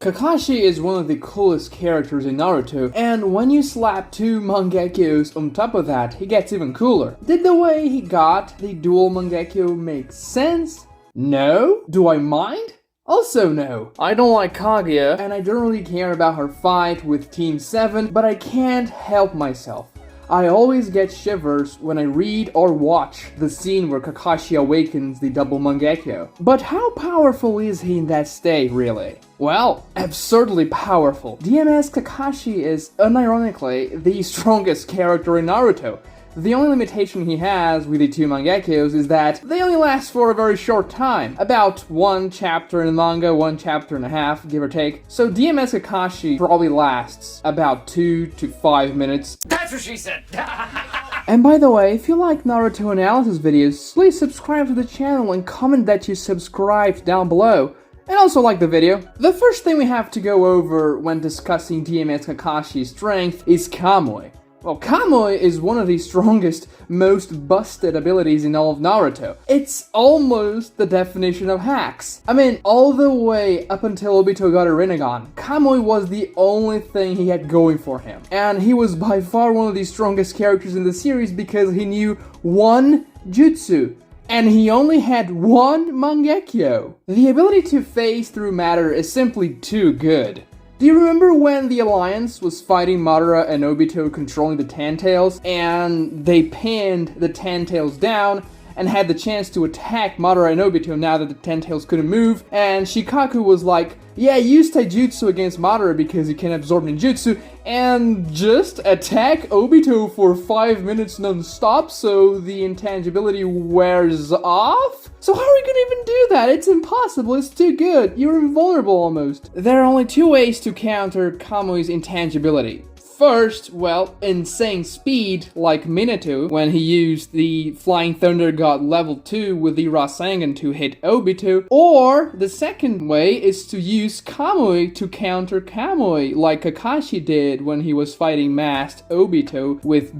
Kakashi is one of the coolest characters in Naruto, and when you slap two Mangekyos on top of that, he gets even cooler. Did the way he got the dual Mangekyo make sense? No? Do I mind? Also no. I don't like Kaguya, and I don't really care about her fight with Team 7, but I can't help myself. I always get shivers when I read or watch the scene where Kakashi awakens the double Mangekyo. But how powerful is he in that state, really? Well, absurdly powerful. DMS Kakashi is, unironically, the strongest character in Naruto. The only limitation he has with the two Mangekyos is that they only last for a very short time. About one chapter in the manga, 1.5 chapters, give or take. So DMS Kakashi probably lasts about 2 to 5 minutes. That's what she said! And by the way, if you like Naruto analysis videos, please subscribe to the channel and comment that you subscribed down below. And also like the video. The first thing we have to go over when discussing DMS Kakashi's strength is Kamui. Well, Kamui is one of the strongest, most busted abilities in all of Naruto. It's almost the definition of hacks. I mean, all the way up until Obito got a Rinnegan, Kamui was the only thing he had going for him. And he was by far one of the strongest characters in the series because he knew one jutsu. And he only had one Mangekyo. The ability to phase through matter is simply too good. Do you remember when the Alliance was fighting Madara and Obito controlling the Ten Tails, and they pinned the Ten Tails down and had the chance to attack Madara and Obito now that the Ten Tails couldn't move, and Shikaku was like, yeah, use Taijutsu against Madara because he can absorb ninjutsu, and just attack Obito for 5 minutes non-stop so the intangibility wears off? So how are we gonna even do that? It's impossible, it's too good. You're invulnerable almost. There are only two ways to counter Kamui's intangibility. First, well, insane speed, like Minato, when he used the Flying Thunder God level 2 with the Rasengan to hit Obito. Or, the second way is to use Kamui to counter Kamui, like Kakashi did when he was fighting masked Obito with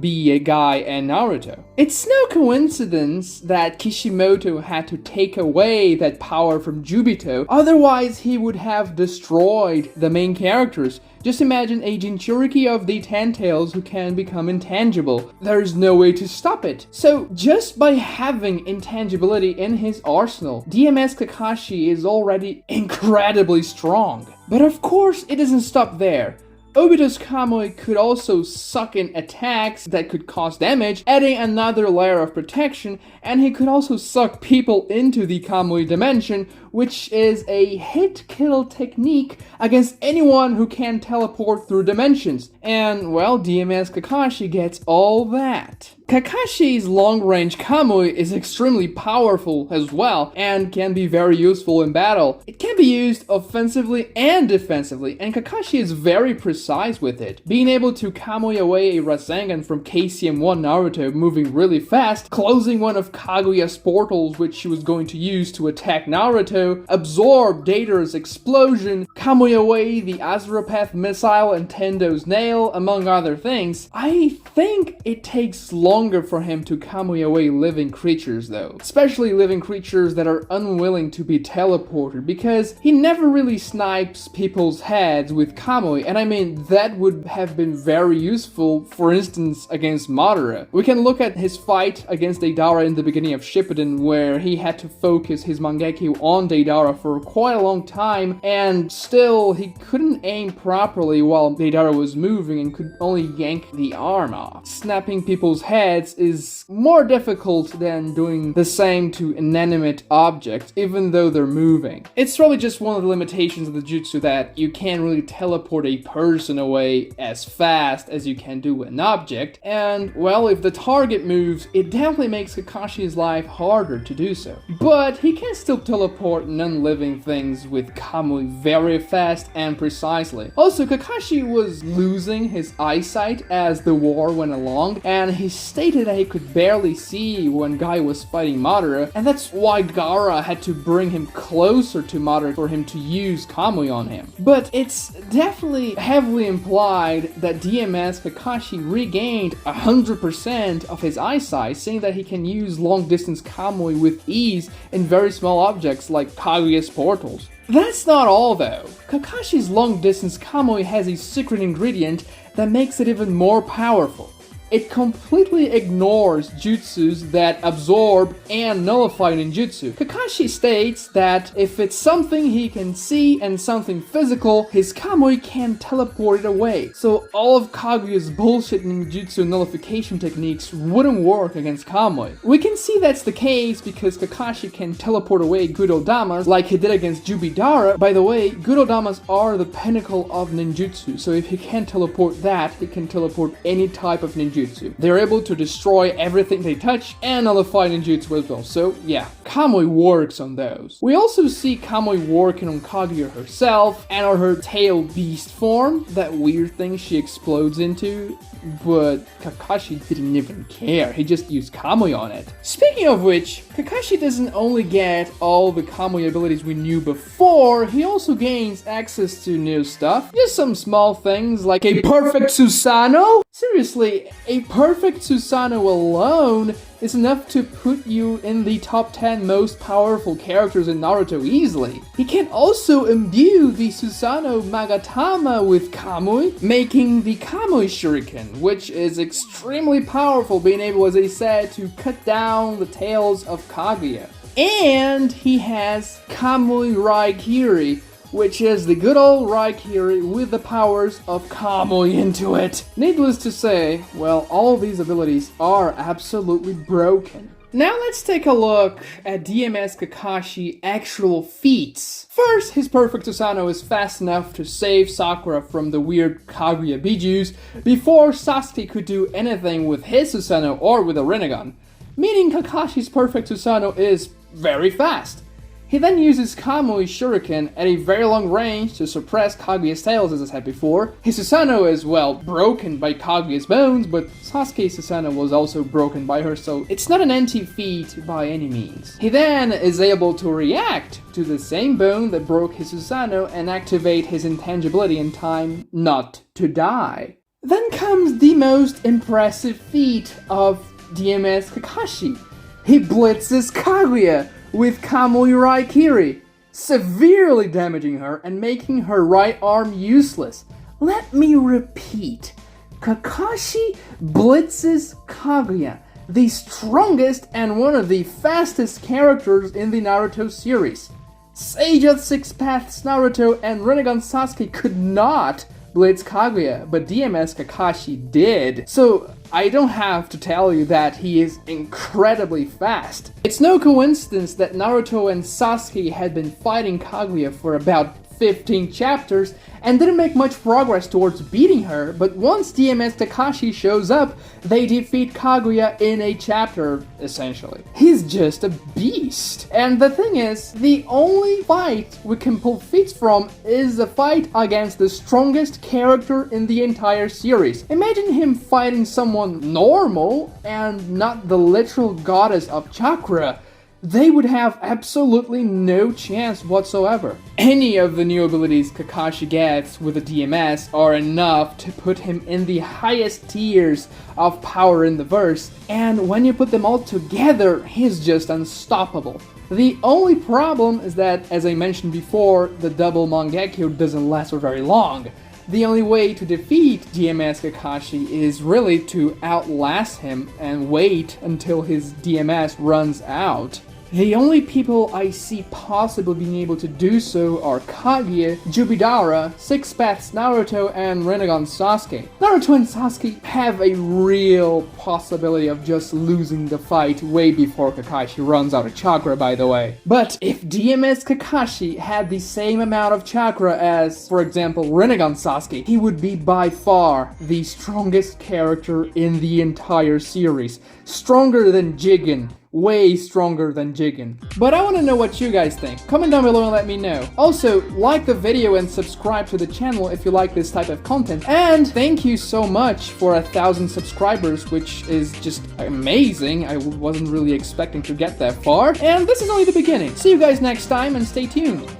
Guy and Naruto. It's no coincidence that Kishimoto had to take away that power from Jubito, otherwise he would have destroyed the main characters. Just imagine a Jinchuriki of the Ten Tails who can become intangible. There's no way to stop it. So, just by having intangibility in his arsenal, DMS Kakashi is already incredibly strong. But of course, it doesn't stop there. Obito's Kamui could also suck in attacks that could cause damage, adding another layer of protection, and he could also suck people into the Kamui dimension, which is a hit-kill technique against anyone who can teleport through dimensions. And, well, DMS Kakashi gets all that. Kakashi's long-range Kamui is extremely powerful as well, and can be very useful in battle. It can be used offensively and defensively, and Kakashi is very precise with it. Being able to Kamui away a Rasengan from KCM1 Naruto moving really fast, closing one of Kaguya's portals which she was going to use to attack Naruto, absorb Data's explosion, Kamui away the Azurapath missile and Tendo's nail, among other things. I think it takes longer for him to Kamui away living creatures though. Especially living creatures that are unwilling to be teleported, because he never really snipes people's heads with Kamui, and I mean that would have been very useful, for instance against Madara. We can look at his fight against Deidara in the beginning of Shippuden, where he had to focus his Mangekyo on Deidara for quite a long time, and still he couldn't aim properly while Deidara was moving and could only yank the arm off. Snapping people's heads is more difficult than doing the same to inanimate objects, even though they're moving. It's probably just one of the limitations of the jutsu that you can't really teleport a person away as fast as you can do an object, and, well, if the target moves, it definitely makes Kakashi's life harder to do so. But he can still teleport non-living things with Kamui very fast and precisely. Also, Kakashi was losing his eyesight as the war went along, and he stated that he could barely see when Guy was fighting Madara, and that's why Gaara had to bring him closer to Madara for him to use Kamui on him. But it's definitely heavily implied that DMS Kakashi regained 100% of his eyesight, saying that he can use long-distance Kamui with ease in very small objects like Kaguya's portals. That's not all though. Kakashi's long-distance Kamui has a secret ingredient that makes it even more powerful. It completely ignores jutsus that absorb and nullify ninjutsu. Kakashi states that if it's something he can see and something physical, his Kamui can teleport it away. So all of Kaguya's bullshit ninjutsu nullification techniques wouldn't work against Kamui. We can see that's the case because Kakashi can teleport away good old damas like he did against Jubidara. By the way, good old damas are the pinnacle of ninjutsu, so if he can teleport that, he can teleport any type of ninjutsu. They're able to destroy everything they touch and nullify ninjutsu as well, so yeah, Kamui works on those. We also see Kamui working on Kaguya herself and on her tail beast form, that weird thing she explodes into, but Kakashi didn't even care, he just used Kamui on it. Speaking of which, Kakashi doesn't only get all the Kamui abilities we knew before, he also gains access to new stuff. Just some small things like a perfect Susanoo? Seriously, a perfect Susanoo alone is enough to put you in the top 10 most powerful characters in Naruto easily. He can also imbue the Susanoo Magatama with Kamui, making the Kamui Shuriken, which is extremely powerful, being able, as I said, to cut down the tails of Kaguya. And he has Kamui Raikiri, which is the good old Raikiri with the powers of Kamui into it. Needless to say, well, all these abilities are absolutely broken. Now let's take a look at DMS Kakashi actual feats. First, his perfect Susanoo is fast enough to save Sakura from the weird Kaguya Bijus before Sasuke could do anything with his Susanoo or with a Rinnegan, meaning Kakashi's perfect Susanoo is very fast. He then uses Kamui Shuriken at a very long range to suppress Kaguya's tails, as I said before. His Susanoo is, well, broken by Kaguya's bones, but Sasuke's Susanoo was also broken by her, so it's not an anti-feat by any means. He then is able to react to the same bone that broke his Susanoo and activate his intangibility in time not to die. Then comes the most impressive feat of DMS Kakashi. He blitzes Kaguya with Kamui Raikiri, severely damaging her and making her right arm useless. Let me repeat, Kakashi blitzes Kaguya, the strongest and one of the fastest characters in the Naruto series. Sage of Six Paths Naruto and Rinnegan Sasuke could not blitz Kaguya, but DMS Kakashi did. So I don't have to tell you that he is incredibly fast. It's no coincidence that Naruto and Sasuke had been fighting Kaguya for about 15 chapters and didn't make much progress towards beating her, but once DMS Kakashi shows up, they defeat Kaguya in a chapter, essentially. He's just a beast. And the thing is, the only fight we can pull feats from is a fight against the strongest character in the entire series. Imagine him fighting someone normal and not the literal goddess of chakra. They would have absolutely no chance whatsoever. Any of the new abilities Kakashi gets with the DMS are enough to put him in the highest tiers of power in the verse, and when you put them all together, he's just unstoppable. The only problem is that, as I mentioned before, the double Mangekyo doesn't last for very long. The only way to defeat DMS Kakashi is really to outlast him and wait until his DMS runs out. The only people I see possibly being able to do so are Kaguya, Jubidara, Six Paths Naruto, and Rinnegan Sasuke. Naruto and Sasuke have a real possibility of just losing the fight way before Kakashi runs out of chakra, by the way. But if DMS Kakashi had the same amount of chakra as, for example, Rinnegan Sasuke, he would be by far the strongest character in the entire series. Stronger than Jigen. Way stronger than Jigen. But I want to know what you guys think. Comment down below and let me know. Also, like the video and subscribe to the channel if you like this type of content. And thank you so much for 1,000 subscribers, which is just amazing. I wasn't really expecting to get that far. And this is only the beginning. See you guys next time and stay tuned.